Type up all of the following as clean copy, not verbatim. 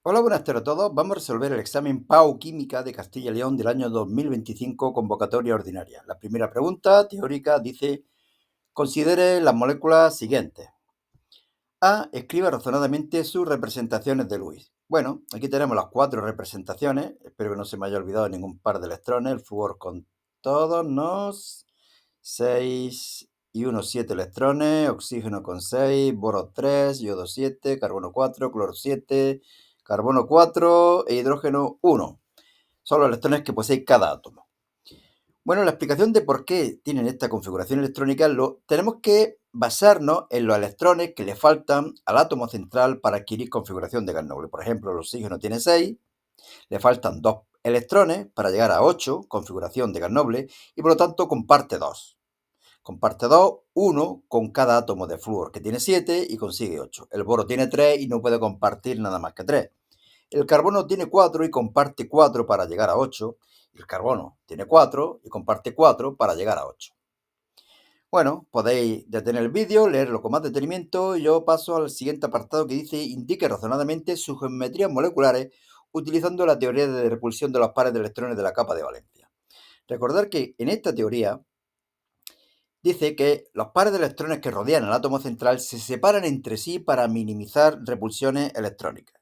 Hola, buenas tardes a todos. Vamos a resolver el examen PAU Química de Castilla y León del año 2025, convocatoria ordinaria. La primera pregunta teórica dice, considere las moléculas siguientes. A. Escriba razonadamente sus representaciones de Lewis. Bueno, aquí tenemos las 4 representaciones. Espero que no se me haya olvidado ningún par de electrones. El flúor con todos nos 6 y 1, 7 electrones, oxígeno con 6, boro 3, yodo 7, carbono 4, cloro 7, carbono 4 e hidrógeno 1. Son los electrones que posee cada átomo. Bueno, la explicación de por qué tienen esta configuración electrónica tenemos que basarnos en los electrones que le faltan al átomo central para adquirir configuración de gas noble. Por ejemplo, el oxígeno tiene 6, le faltan 2 electrones para llegar a 8, configuración de gas noble, y por lo tanto comparte 2. Comparte 2, 1 con cada átomo de flúor, que tiene 7 y consigue 8. El boro tiene 3 y no puede compartir nada más que 3. El carbono tiene 4 y comparte 4 para llegar a 8. El carbono tiene 4 y comparte 4 para llegar a 8. Bueno, podéis detener el vídeo, leerlo con más detenimiento y yo paso al siguiente apartado que dice indique razonadamente sus geometrías moleculares utilizando la teoría de repulsión de los pares de electrones de la capa de valencia. Recordar que en esta teoría dice que los pares de electrones que rodean el átomo central se separan entre sí para minimizar repulsiones electrónicas.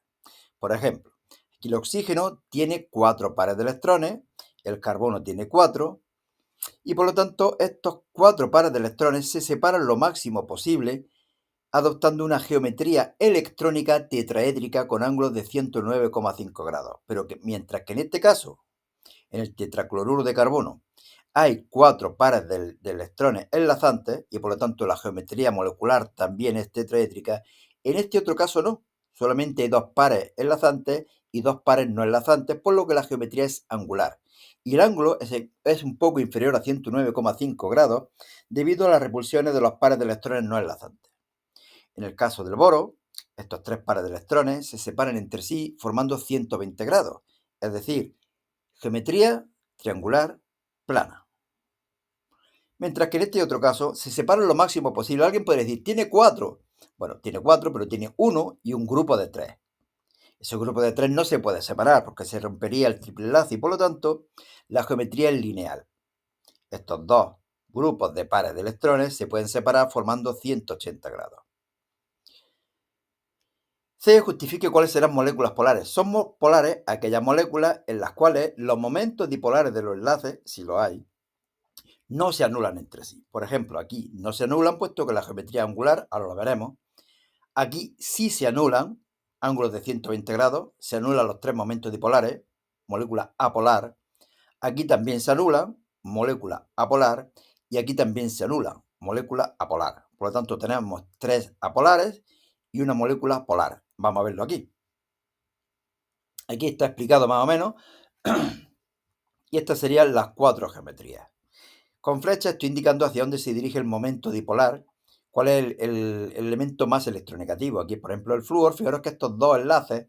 Por ejemplo, aquí el oxígeno tiene 4 pares de electrones, el carbono tiene 4, y por lo tanto estos 4 pares de electrones se separan lo máximo posible adoptando una geometría electrónica tetraédrica con ángulos de 109,5 grados. Pero que, mientras que en este caso, en el tetracloruro de carbono, hay 4 pares de electrones enlazantes y por lo tanto la geometría molecular también es tetraédrica, en este otro caso no, solamente hay 2 pares enlazantes y 2 pares no enlazantes, por lo que la geometría es angular. Y el ángulo es un poco inferior a 109,5 grados debido a las repulsiones de los pares de electrones no enlazantes. En el caso del boro, estos 3 pares de electrones se separan entre sí formando 120 grados, es decir, geometría triangular plana. Mientras que en este otro caso se separan lo máximo posible. Alguien puede decir, tiene 4. Bueno, tiene 4, pero tiene 1 y un grupo de 3. Ese grupo de 3 no se puede separar porque se rompería el triple enlace y por lo tanto la geometría es lineal. Estos dos grupos de pares de electrones se pueden separar formando 180 grados. C. Justifique cuáles serán moléculas polares. Son polares aquellas moléculas en las cuales los momentos dipolares de los enlaces, si lo hay, no se anulan entre sí. Por ejemplo, aquí no se anulan puesto que la geometría angular, ahora lo veremos. Aquí sí se anulan ángulos de 120 grados, se anulan los 3 momentos dipolares, molécula apolar. Aquí también se anulan, molécula apolar, y aquí también se anulan, molécula apolar. Por lo tanto, tenemos 3 apolares y una molécula polar. Vamos a verlo aquí. Aquí está explicado más o menos. Y estas serían las 4 geometrías. Con flechas estoy indicando hacia dónde se dirige el momento dipolar, cuál es el elemento más electronegativo. Aquí, por ejemplo, el flúor. Fijaros que estos dos enlaces,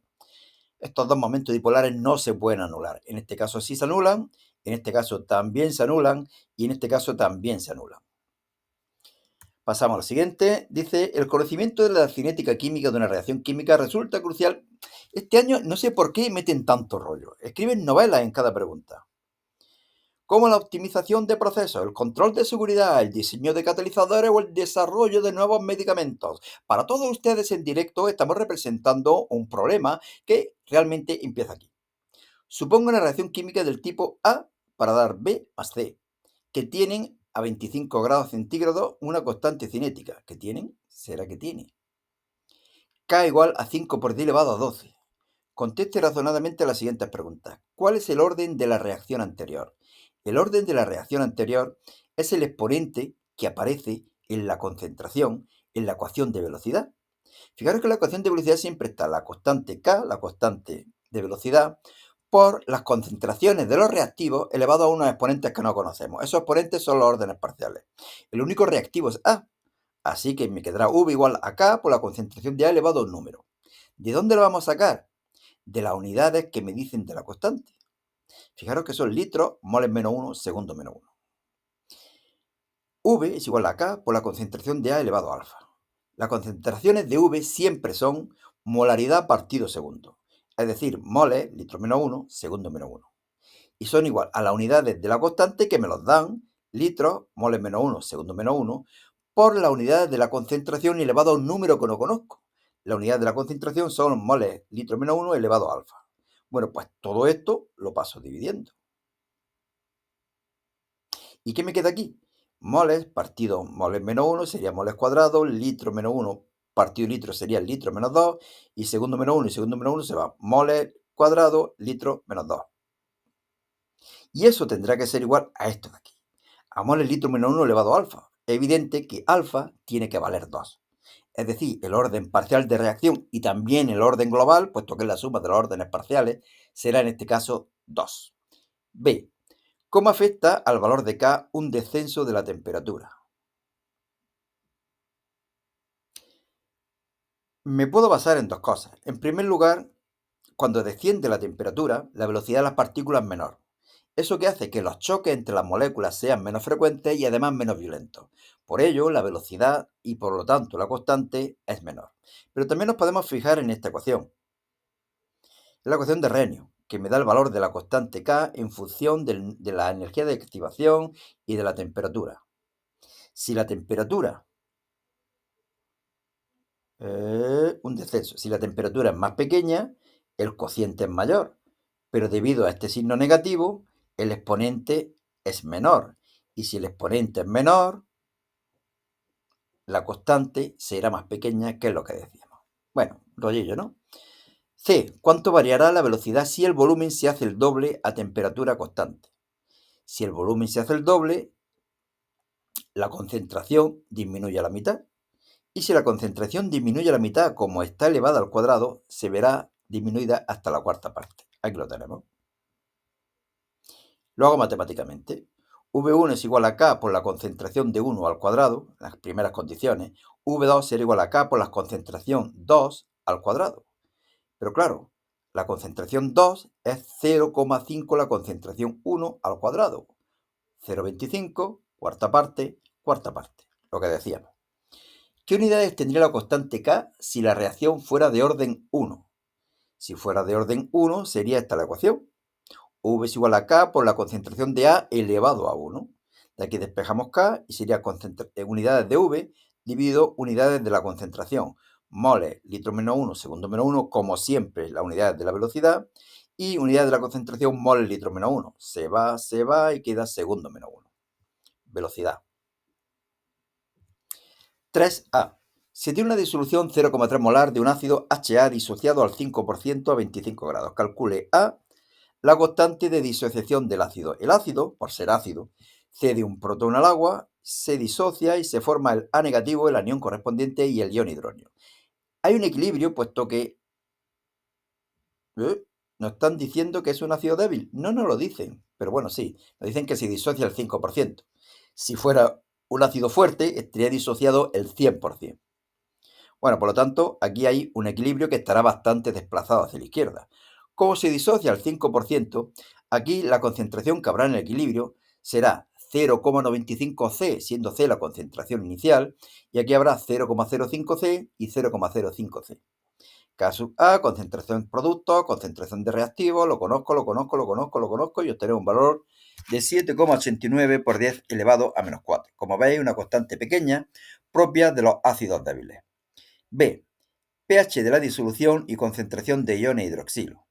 estos dos momentos dipolares no se pueden anular. En este caso sí se anulan, en este caso también se anulan y en este caso también se anulan. Pasamos al siguiente. Dice, el conocimiento de la cinética química de una reacción química resulta crucial. Este año no sé por qué meten tanto rollo. Escriben novelas en cada pregunta. Como la optimización de procesos, el control de seguridad, el diseño de catalizadores o el desarrollo de nuevos medicamentos. Para todos ustedes en directo estamos representando un problema que realmente empieza aquí. Supongo una reacción química del tipo A para dar B más C, que tienen a 25 grados centígrados una constante cinética. ¿Qué tienen? ¿Será que tiene? K igual a 5 por 10 elevado a 12. Conteste razonadamente a las siguientes preguntas. ¿Cuál es el orden de la reacción anterior? El orden de la reacción anterior es el exponente que aparece en la concentración en la ecuación de velocidad. Fijaros que en la ecuación de velocidad siempre está la constante K, la constante de velocidad, por las concentraciones de los reactivos elevado a unos exponentes que no conocemos. Esos exponentes son los órdenes parciales. El único reactivo es A, así que me quedará V igual a K por la concentración de A elevado a un número. ¿De dónde lo vamos a sacar? De las unidades que me dicen de la constante. Fijaros que son litros, moles menos 1, segundo menos 1. V es igual a K por la concentración de A elevado a alfa. Las concentraciones de V siempre son molaridad partido segundo. es decir, moles, litro menos 1, segundo menos 1. Y son igual a las unidades de la constante que me los dan, litros, moles menos 1, segundo menos 1, por las unidades de la concentración elevado a un número que no conozco. La unidad de la concentración son moles, litro menos 1 elevado a alfa. Bueno, pues todo esto lo paso dividiendo. ¿Y qué me queda aquí? Moles partido moles menos 1 sería moles cuadrados, litro menos 1 partido litro sería litro menos 2, y segundo menos 1 y segundo menos 1 se va moles cuadrados, litro menos 2. Y eso tendrá que ser igual a esto de aquí, a moles litro menos 1 elevado a alfa. Es evidente que alfa tiene que valer 2. Es decir, el orden parcial de reacción y también el orden global, puesto que es la suma de los órdenes parciales, será en este caso 2. B. ¿Cómo afecta al valor de K un descenso de la temperatura? Me puedo basar en dos cosas. En primer lugar, cuando desciende la temperatura, la velocidad de las partículas es menor. Eso que hace que los choques entre las moléculas sean menos frecuentes y además menos violentos. Por ello, la velocidad y por lo tanto la constante es menor. Pero también nos podemos fijar en esta ecuación. Es la ecuación de Renio, que me da el valor de la constante K en función de la energía de activación y de la temperatura. Si la temperatura un descenso. Si la temperatura es más pequeña, el cociente es mayor, pero debido a este signo negativo, el exponente es menor. Y si el exponente es menor, la constante será más pequeña, que es lo que decíamos. Bueno, rollillo, ¿no? C. ¿Cuánto variará la velocidad si el volumen se hace el doble a temperatura constante? Si el volumen se hace el doble, la concentración disminuye a la mitad. Y si la concentración disminuye a la mitad como está elevada al cuadrado, se verá disminuida hasta la cuarta parte. Aquí lo tenemos. Lo hago matemáticamente. V1 es igual a K por la concentración de 1 al cuadrado, las primeras condiciones. V2 será igual a K por la concentración 2 al cuadrado. Pero claro, la concentración 2 es 0,5 la concentración 1 al cuadrado. 0,25, cuarta parte, lo que decíamos. ¿Qué unidades tendría la constante K si la reacción fuera de orden 1? Si fuera de orden 1, sería esta la ecuación. V es igual a K por la concentración de A elevado a 1. De aquí despejamos K y sería unidades de V dividido unidades de la concentración. Moles, litro menos 1, segundo menos 1, como siempre, las unidades de la velocidad. Y unidades de la concentración, moles, litro menos 1. Se va y queda segundo menos 1. Velocidad. 3A. Se tiene una disolución 0,3 molar de un ácido HA disociado al 5% a 25 grados. Calcule A, la constante de disociación del ácido. El ácido, por ser ácido, cede un protón al agua, se disocia y se forma el A negativo, el anión correspondiente y el ion hidrógeno. Hay un equilibrio, puesto que nos están diciendo que es un ácido débil. No nos lo dicen, pero bueno, sí, nos dicen que se disocia el 5%. Si fuera un ácido fuerte, estaría disociado el 100%. Bueno, por lo tanto, aquí hay un equilibrio que estará bastante desplazado hacia la izquierda. Como se disocia al 5%, aquí la concentración que habrá en el equilibrio será 0,95 C, siendo C la concentración inicial, y aquí habrá 0,05 C y 0,05 C. Caso A, concentración de producto, concentración de reactivos, lo conozco, y obtenemos un valor de 7,89 por 10 elevado a menos 4. Como veis, una constante pequeña propia de los ácidos débiles. B. pH de la disolución y concentración de iones hidroxilo.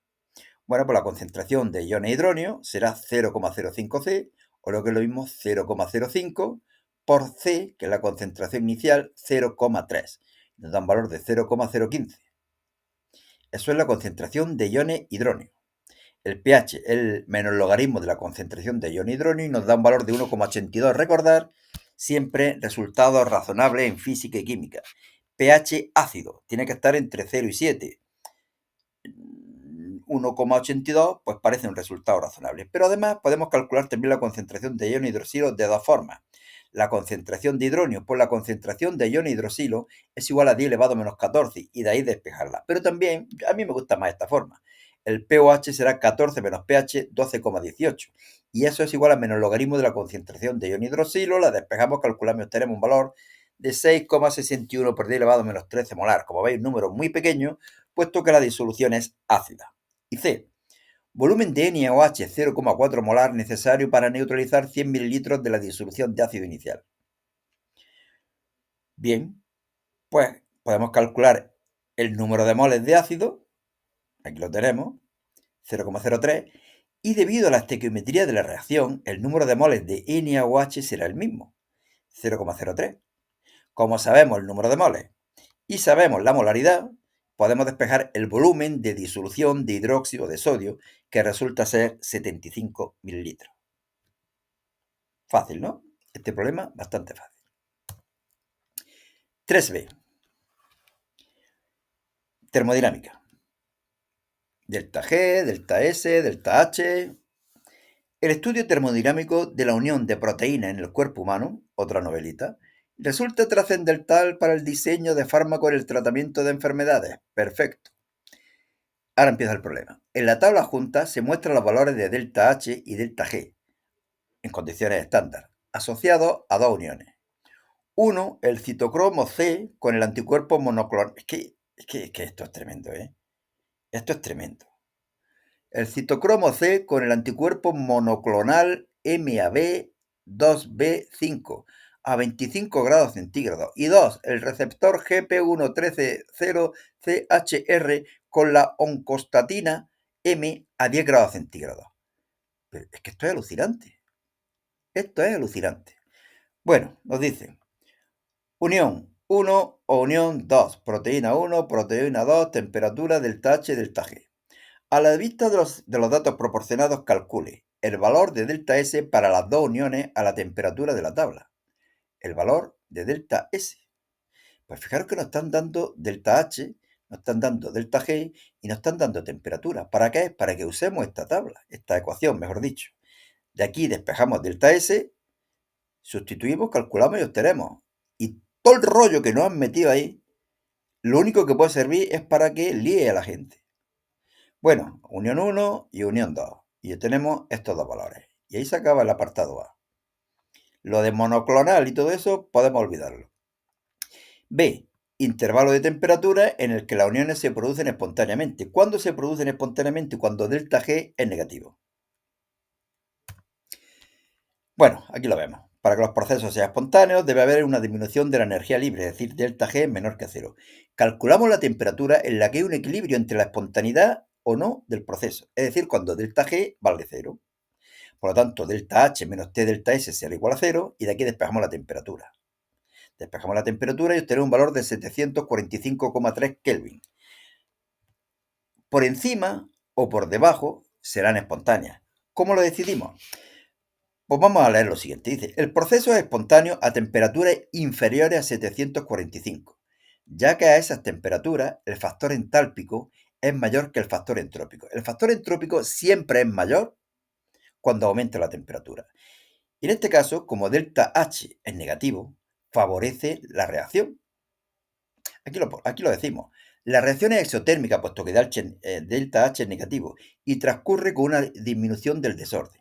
Bueno, pues la concentración de iones hidróneo será 0,05 C, o lo que es lo mismo 0,05 por C, que es la concentración inicial, 0,3. Nos da un valor de 0,015. Eso es la concentración de iones hidróneo. El pH es menos el logaritmo de la concentración de iones hidróneo y nos da un valor de 1,82. Recordar siempre resultados razonables en física y química. pH ácido tiene que estar entre 0 y 7. 1,82 pues parece un resultado razonable. Pero además podemos calcular también la concentración de iones hidroxilo de dos formas. La concentración de hidrógeno por la concentración de iones hidroxilo es igual a 10 elevado a menos 14 y de ahí despejarla. Pero también a mí me gusta más esta forma. El pOH será 14 menos pH 12,18 y eso es igual a menos logaritmo de la concentración de iones hidroxilo. La despejamos, calculamos y obtenemos un valor de 6,61 por 10 elevado a menos 13 molar. Como veis, un número muy pequeño, puesto que la disolución es ácida. Y C, volumen de NaOH 0,4 molar necesario para neutralizar 100 mililitros de la disolución de ácido inicial. Bien, pues podemos calcular el número de moles de ácido, aquí lo tenemos, 0,03, y debido a la estequiometría de la reacción, el número de moles de NaOH será el mismo, 0,03. Como sabemos el número de moles y sabemos la molaridad, podemos despejar el volumen de disolución de hidróxido de sodio, que resulta ser 75 mililitros. Fácil, ¿no? Este problema bastante fácil. 3b. Termodinámica. Delta G, delta S, delta H. El estudio termodinámico de la unión de proteínas en el cuerpo humano, otra novelita, resulta trascendental para el diseño de fármacos en el tratamiento de enfermedades. Perfecto. Ahora empieza el problema. En la tabla adjunta se muestran los valores de delta H y delta G en condiciones estándar, asociados a dos uniones. Uno, el citocromo C con el anticuerpo monoclonal. Es que esto es tremendo, ¿eh? Esto es tremendo. El citocromo C con el anticuerpo monoclonal MAB2B5 a 25 grados centígrados. Y dos, el receptor GP130CHR con la oncostatina M a 10 grados centígrados. Pero es que esto es alucinante. Esto es alucinante. Bueno, nos dicen unión 1 o unión 2, proteína 1, proteína 2, temperatura delta H, delta G. A la vista de los datos proporcionados, calcule el valor de delta S para las dos uniones a la temperatura de la tabla. El valor de delta S. Pues fijaros que nos están dando delta H, nos están dando delta G y nos están dando temperatura. ¿Para qué? Para que usemos esta tabla, esta ecuación, mejor dicho. De aquí despejamos delta S, sustituimos, calculamos y obtenemos. Y todo el rollo que nos han metido ahí, lo único que puede servir es para que líe a la gente. Bueno, unión 1 y unión 2. Y obtenemos estos dos valores. Y ahí se acaba el apartado A. Lo de monoclonal y todo eso podemos olvidarlo. B. Intervalo de temperatura en el que las uniones se producen espontáneamente. ¿Cuándo se producen espontáneamente? Cuando delta G es negativo. Bueno, aquí lo vemos. Para que los procesos sean espontáneos debe haber una disminución de la energía libre, es decir, delta G menor que 0. Calculamos la temperatura en la que hay un equilibrio entre la espontaneidad o no del proceso, es decir, cuando delta G vale 0. Por lo tanto, delta H menos T delta S será igual a 0 y de aquí despejamos la temperatura. Despejamos la temperatura y obtenemos un valor de 745,3 Kelvin. Por encima o por debajo serán espontáneas. ¿Cómo lo decidimos? Pues vamos a leer lo siguiente. Dice, el proceso es espontáneo a temperaturas inferiores a 745, ya que a esas temperaturas el factor entálpico es mayor que el factor entrópico. El factor entrópico siempre es mayor cuando aumenta la temperatura. Y en este caso, como delta H es negativo, favorece la reacción. Aquí lo decimos. La reacción es exotérmica, puesto que delta H es negativo, y transcurre con una disminución del desorden.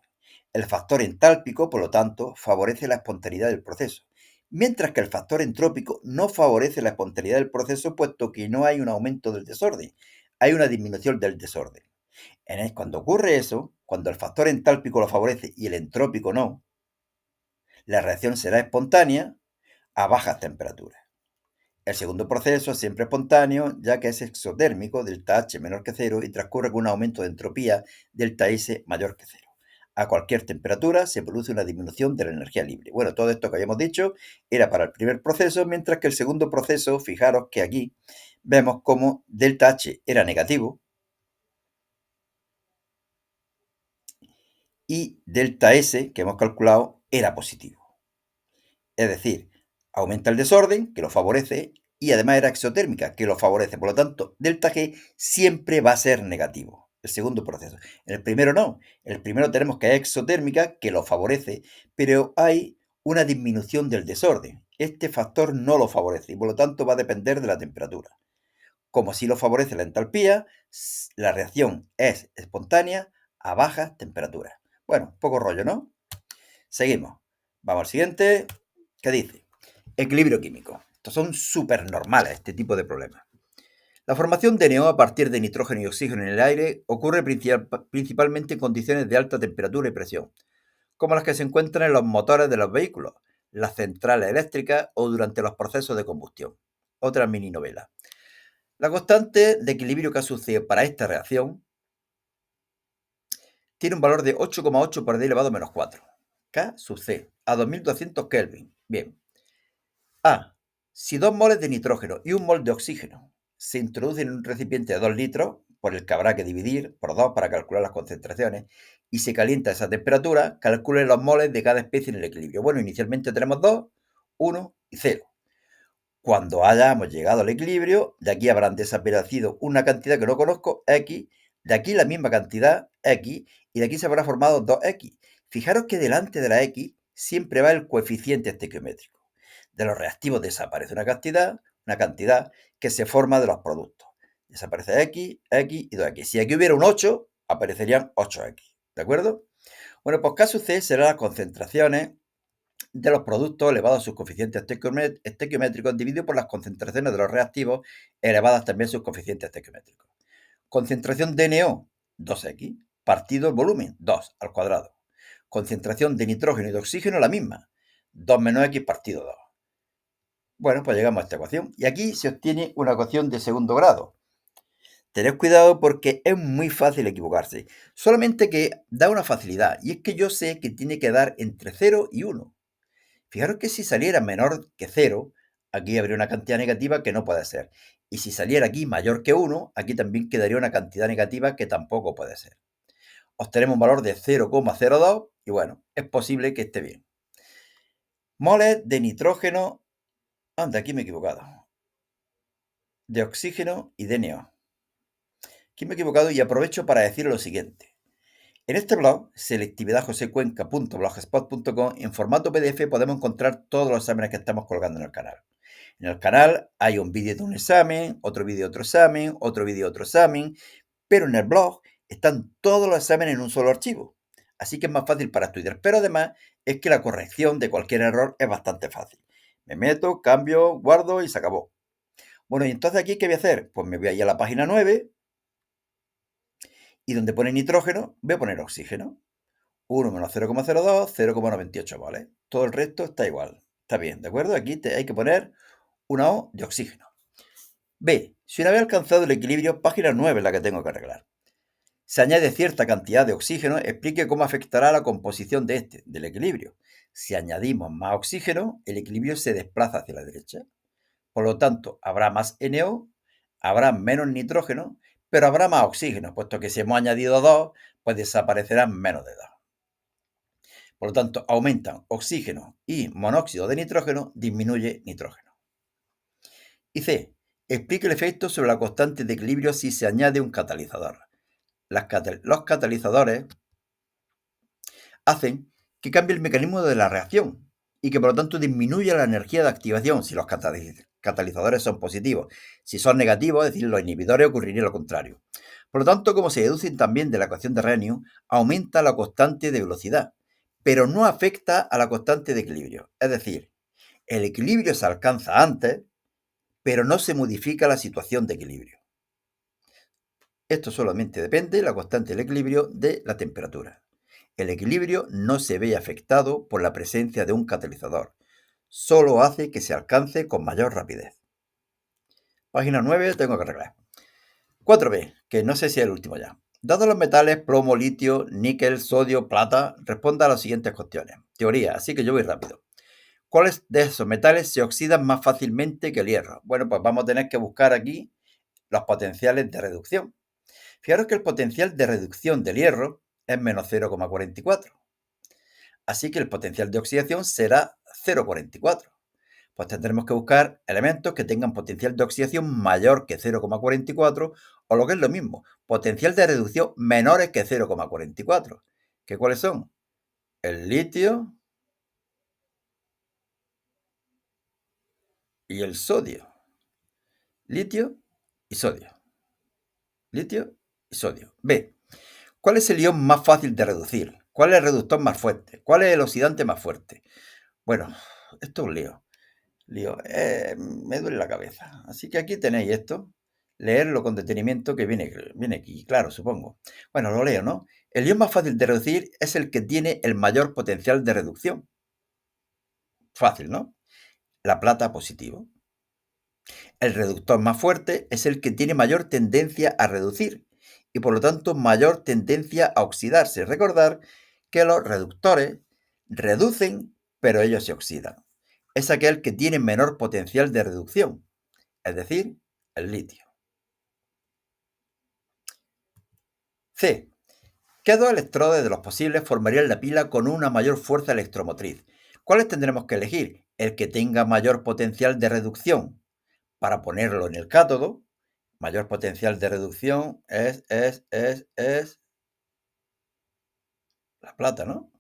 El factor entálpico, por lo tanto, favorece la espontaneidad del proceso, mientras que el factor entrópico no favorece la espontaneidad del proceso, puesto que no hay un aumento del desorden, hay una disminución del desorden. Cuando ocurre eso, cuando el factor entálpico lo favorece y el entrópico no, la reacción será espontánea a bajas temperaturas. El segundo proceso es siempre espontáneo, ya que es exotérmico, delta H menor que 0, y transcurre con un aumento de entropía, delta S mayor que 0. A cualquier temperatura se produce una disminución de la energía libre. Bueno, todo esto que habíamos dicho era para el primer proceso, mientras que el segundo proceso, fijaros que aquí vemos cómo delta H era negativo y delta S, que hemos calculado, era positivo. Es decir, aumenta el desorden, que lo favorece, y además era exotérmica, que lo favorece. Por lo tanto, delta G siempre va a ser negativo. El segundo proceso. En el primero no. En el primero tenemos que es exotérmica, que lo favorece, pero hay una disminución del desorden. Este factor no lo favorece y por lo tanto va a depender de la temperatura. Como si lo favorece la entalpía, la reacción es espontánea a bajas temperaturas. Bueno, poco rollo, ¿no? Seguimos. Vamos al siguiente. ¿Qué dice? Equilibrio químico. Estos son súper normales, este tipo de problemas. La formación de NO a partir de nitrógeno y oxígeno en el aire ocurre principalmente en condiciones de alta temperatura y presión, como las que se encuentran en los motores de los vehículos, las centrales eléctricas o durante los procesos de combustión. Otra mini novela. La constante de equilibrio que sucede para esta reacción tiene un valor de 8,8 por 10 elevado a menos 4. K sub C, a 2200 Kelvin. Bien. A. Si 2 moles de nitrógeno y 1 mol de oxígeno se introducen en un recipiente de 2 litros, por el que habrá que dividir por 2 para calcular las concentraciones, y se calienta a esa temperatura, calcule los moles de cada especie en el equilibrio. Bueno, inicialmente tenemos 2, 1 y 0. Cuando hayamos llegado al equilibrio, de aquí habrán desaparecido una cantidad que no conozco, X, de aquí la misma cantidad, X, y de aquí se habrá formado 2X. Fijaros que delante de la X siempre va el coeficiente estequiométrico. De los reactivos desaparece una cantidad que se forma de los productos. Desaparece X, X y 2X. Si aquí hubiera un 8, aparecerían 8X. ¿De acuerdo? Bueno, pues caso C serán las concentraciones de los productos elevados a sus coeficientes estequiométricos dividido por las concentraciones de los reactivos elevadas también a sus coeficientes estequiométricos. Concentración de NO, 2X, partido el volumen, 2 al cuadrado. Concentración de nitrógeno y de oxígeno, la misma, 2 menos X partido 2. Bueno, pues llegamos a esta ecuación. Y aquí se obtiene una ecuación de segundo grado. Tened cuidado porque es muy fácil equivocarse. Solamente que da una facilidad. Y es que yo sé que tiene que dar entre 0 y 1. Fijaros que si saliera menor que 0, aquí habría una cantidad negativa que no puede ser. Y si saliera aquí mayor que 1, aquí también quedaría una cantidad negativa que tampoco puede ser. Obtenemos un valor de 0,02 y bueno, es posible que esté bien. Moles de nitrógeno. Anda, aquí me he equivocado. De oxígeno y de NO. Aquí me he equivocado y aprovecho para decir lo siguiente. En este blog, selectividadjosecuenca.blogspot.com, en formato PDF podemos encontrar todos los exámenes que estamos colgando en el canal. En el canal hay un vídeo de un examen, otro vídeo de otro examen, otro vídeo de otro examen, pero en el blog están todos los exámenes en un solo archivo. Así que es más fácil para estudiar, pero además es que la corrección de cualquier error es bastante fácil. Me meto, cambio, guardo y se acabó. Bueno, y entonces aquí, ¿qué voy a hacer? Pues me voy a ir a la página 9 y donde pone nitrógeno, voy a poner oxígeno. 1 menos 0,02, 0,98, ¿vale? Todo el resto está igual. Está bien, ¿de acuerdo? Aquí hay que poner una O de oxígeno. B. Si una vez alcanzado el equilibrio, página 9 es la que tengo que arreglar. Se añade cierta cantidad de oxígeno, explique cómo afectará la composición del equilibrio. Si añadimos más oxígeno, el equilibrio se desplaza hacia la derecha. Por lo tanto, habrá más NO, habrá menos nitrógeno, pero habrá más oxígeno, puesto que si hemos añadido 2, pues desaparecerán menos de 2. Por lo tanto, aumentan oxígeno y monóxido de nitrógeno, disminuye nitrógeno. Y C. Explique el efecto sobre la constante de equilibrio si se añade un catalizador. Los catalizadores hacen que cambie el mecanismo de la reacción y que por lo tanto disminuya la energía de activación si los catalizadores son positivos. Si son negativos, es decir, los inhibidores, ocurriría lo contrario. Por lo tanto, como se deducen también de la ecuación de Renyu, aumenta la constante de velocidad, pero no afecta a la constante de equilibrio. Es decir, el equilibrio se alcanza antes, pero no se modifica la situación de equilibrio. Esto solamente depende de la constante del equilibrio de la temperatura. El equilibrio no se ve afectado por la presencia de un catalizador, solo hace que se alcance con mayor rapidez. Página 9 tengo que arreglar. 4b, que no sé si es el último ya. Dados los metales plomo, litio, níquel, sodio, plata, responda a las siguientes cuestiones. Teoría, así que yo voy rápido. ¿Cuáles de esos metales se oxidan más fácilmente que el hierro? Bueno, pues vamos a tener que buscar aquí los potenciales de reducción. Fijaros que el potencial de reducción del hierro es menos 0,44. Así que el potencial de oxidación será 0,44. Pues tendremos que buscar elementos que tengan potencial de oxidación mayor que 0,44 o lo que es lo mismo, potencial de reducción menores que 0,44. ¿Qué cuáles son? El litio y el sodio. Litio y sodio. Litio y sodio. B. ¿Cuál es el ion más fácil de reducir? ¿Cuál es el reductor más fuerte? ¿Cuál es el oxidante más fuerte? Bueno, esto es un lío. Me duele la cabeza. Así que aquí tenéis esto. leerlo con detenimiento que viene aquí, claro, supongo. Bueno, lo leo, ¿no? El ion más fácil de reducir es el que tiene el mayor potencial de reducción. Fácil, ¿no? La plata positivo. El reductor más fuerte es el que tiene mayor tendencia a reducir y por lo tanto mayor tendencia a oxidarse. Recordar que los reductores reducen, pero ellos se oxidan. Es aquel que tiene menor potencial de reducción, es decir, el litio. C. ¿Qué dos electrodes de los posibles formarían la pila con una mayor fuerza electromotriz? ¿Cuáles tendremos que elegir? El que tenga mayor potencial de reducción para ponerlo en el cátodo. Mayor potencial de reducción es la plata, ¿no?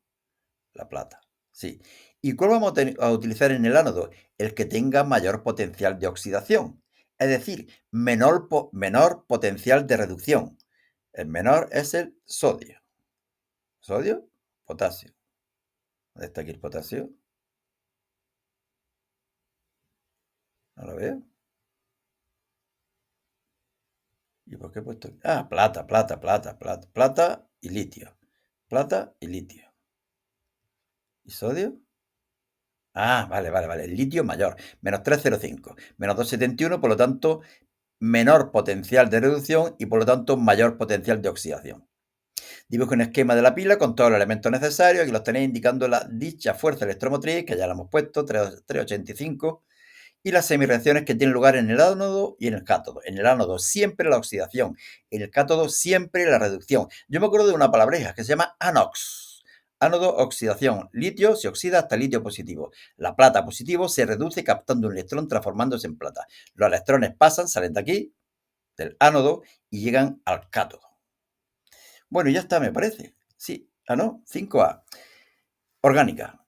La plata, sí. ¿Y cuál vamos a utilizar en el ánodo? El que tenga mayor potencial de oxidación, es decir, menor potencial de reducción. El menor es el sodio. ¿Sodio? Potasio. ¿Dónde está aquí el potasio? No lo veo. ¿Y por qué he puesto? Ah, plata y litio. Plata y litio. ¿Y sodio? Ah, vale. El litio mayor. Menos 305. Menos 271, por lo tanto, menor potencial de reducción y por lo tanto mayor potencial de oxidación. Dibujo un esquema de la pila con todos los elementos necesarios. Aquí los tenéis indicando la dicha fuerza electromotriz, que ya la hemos puesto, 385, y las semireacciones que tienen lugar en el ánodo y en el cátodo. En el ánodo siempre la oxidación, en el cátodo siempre la reducción. Yo me acuerdo de una palabreja que se llama anox. Ánodo, oxidación. Litio se oxida hasta litio positivo. La plata positivo se reduce captando un electrón transformándose en plata. Los electrones pasan, salen de aquí, del ánodo, y llegan al cátodo. Bueno, ya está, me parece. Sí, no, 5A. Orgánica.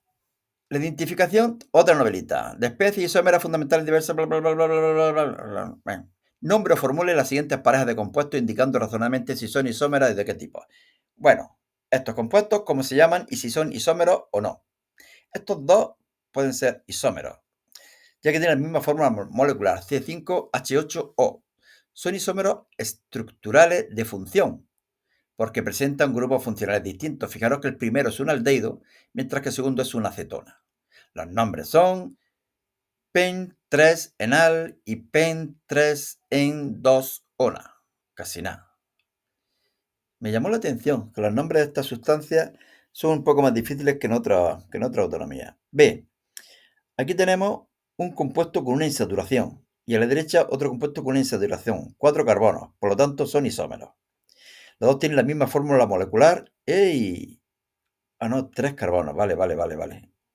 La identificación, otra novelita. De especies isómeras fundamentales diversas, bla, bla, bla, bla, bla, bla, bla, bla. Bueno. Nombre o formule las siguientes parejas de compuestos indicando razonablemente si son isómeras y de qué tipo. Bueno, estos compuestos, cómo se llaman y si son isómeros o no. Estos dos pueden ser isómeros, ya que tienen la misma fórmula molecular, C5H8O. Son isómeros estructurales de función, porque presentan grupos funcionales distintos. Fijaros que el primero es un aldehído, mientras que el segundo es una acetona. Los nombres son pen-3-enal y pen-3-en-2-ona. Casi nada. Me llamó la atención que los nombres de estas sustancias son un poco más difíciles que en otra autonomía. B. Aquí tenemos un compuesto con una insaturación y a la derecha otro compuesto con una insaturación, 4 carbonos, por lo tanto son isómeros. Los dos tienen la misma fórmula molecular. ¡Ey! Ah, no, 3 carbonos. Vale.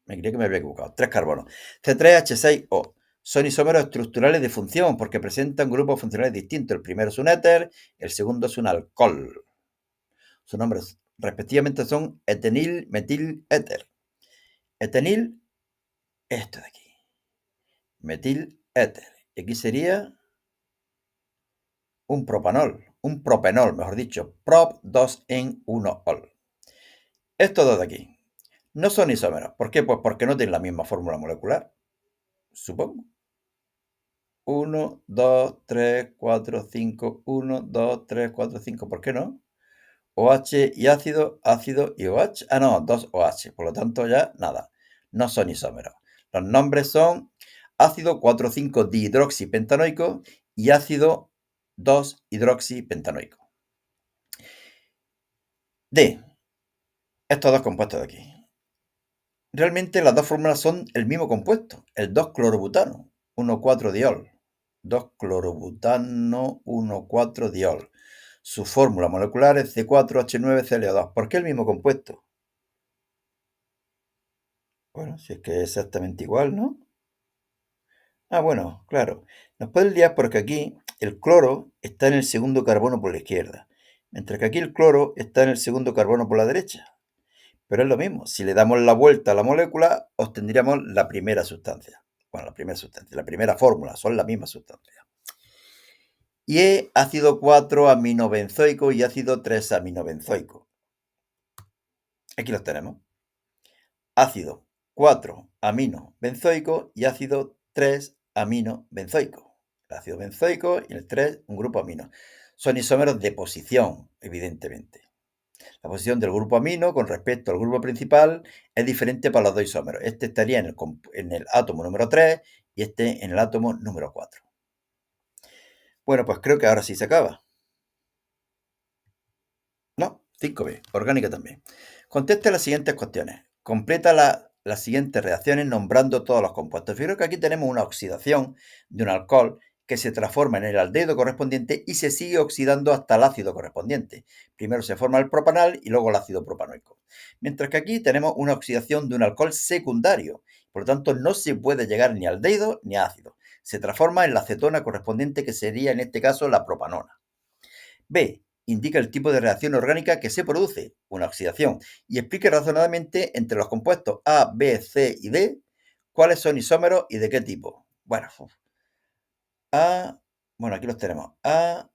Me creía que me había equivocado. 3 carbonos. C3H6O. Son isómeros estructurales de función porque presentan grupos funcionales distintos. El primero es un éter, el segundo es un alcohol. Sus nombres respectivamente son etenil, metil, éter. Etenil, esto de aquí. Metil, éter. Y aquí sería un propenol, mejor dicho. Prop 2 en 1-ol. Estos dos de aquí no son isómeros. ¿Por qué? Pues porque no tienen la misma fórmula molecular, supongo. 1, 2, 3, 4, 5. 1, 2, 3, 4, 5. ¿Por qué no? OH y ácido, ácido y OH. Ah, no, 2 OH. Por lo tanto, ya nada. No son isómeros. Los nombres son ácido 4,5 dihidroxipentanoico y ácido 2 hidroxipentanoico. D. Estos dos compuestos de aquí. Realmente las dos fórmulas son el mismo compuesto, el 2-clorobutano, 1,4-diol. 2-clorobutano, 1,4-diol. Su fórmula molecular es C4H9ClO2. ¿Por qué el mismo compuesto? Bueno, si es que es exactamente igual, ¿no? Ah, bueno, claro. Nos puede liar porque aquí el cloro está en el segundo carbono por la izquierda, mientras que aquí el cloro está en el segundo carbono por la derecha. Pero es lo mismo, si le damos la vuelta a la molécula, obtendríamos la primera sustancia. Bueno, la primera fórmula, son la misma sustancia. Y es ácido 4-aminobenzoico y ácido 3-aminobenzoico. Aquí los tenemos. Ácido 4-aminobenzoico y ácido 3-aminobenzoico. el ácido benzoico, y el 3, un grupo amino. Son isómeros de posición, evidentemente. La posición del grupo amino con respecto al grupo principal es diferente para los dos isómeros. Este estaría en el átomo número 3 y este en el átomo número 4. Bueno, pues creo que ahora sí se acaba. No, 5b, orgánica también. Conteste las siguientes cuestiones. Completa las siguientes reacciones nombrando todos los compuestos. Fijaros que aquí tenemos una oxidación de un alcohol que se transforma en el aldehído correspondiente y se sigue oxidando hasta el ácido correspondiente. Primero se forma el propanal y luego el ácido propanoico. Mientras que aquí tenemos una oxidación de un alcohol secundario. Por lo tanto, no se puede llegar ni a aldehído ni a ácido. Se transforma en la acetona correspondiente, que sería en este caso la propanona. B. Indica el tipo de reacción orgánica que se produce, una oxidación, y explique razonadamente entre los compuestos A, B, C y D cuáles son isómeros y de qué tipo. Bueno, aquí los tenemos. A,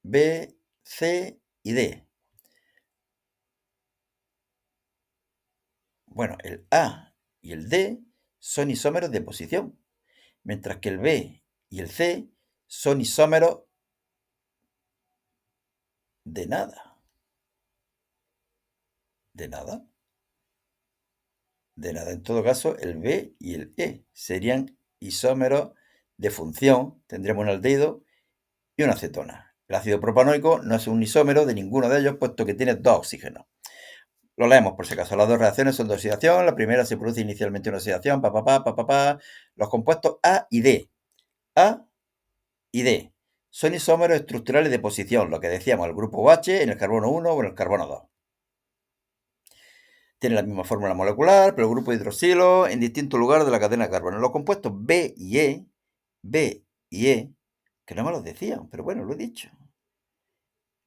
B, C y D. Bueno, el A y el D son isómeros de posición, mientras que el B y el C son isómeros de nada. ¿De nada? De nada. En todo caso, el B y el E serían isómeros de función. Tendremos un aldehído y una acetona. El ácido propanoico no es un isómero de ninguno de ellos, puesto que tiene dos oxígenos. Lo leemos por si acaso. Las dos reacciones son de oxidación. La primera se produce inicialmente una oxidación. Los compuestos A y D. A y D son isómeros estructurales de posición, lo que decíamos, el grupo OH en el carbono 1 o en el carbono 2. Tienen la misma fórmula molecular, pero el grupo de hidroxilo en distintos lugares de la cadena de carbono. Los compuestos B y E, que no me los decían, pero bueno, lo he dicho.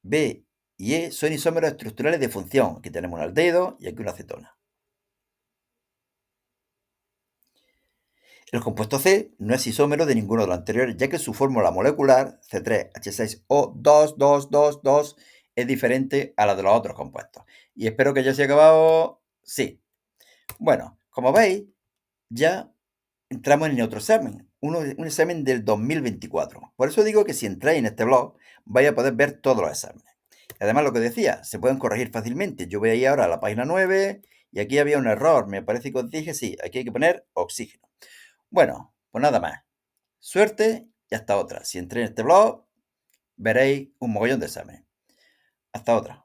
B y E son isómeros estructurales de función. Aquí tenemos un aldehído y aquí una acetona. El compuesto C no es isómero de ninguno de los anteriores, ya que su fórmula molecular, C3H6O2,2,2,2, es diferente a la de los otros compuestos. Y espero que ya se haya acabado. Sí. Bueno, como veis, ya entramos en otro examen, un examen del 2024. Por eso digo que si entráis en este blog, vais a poder ver todos los exámenes. Además, lo que decía, se pueden corregir fácilmente. Yo voy a ir ahora a la página 9 y aquí había un error. Me parece que os dije, sí, aquí hay que poner oxígeno. Bueno, pues nada más. Suerte y hasta otra. Si entréis en este blog, veréis un mogollón de exámenes. Hasta otra.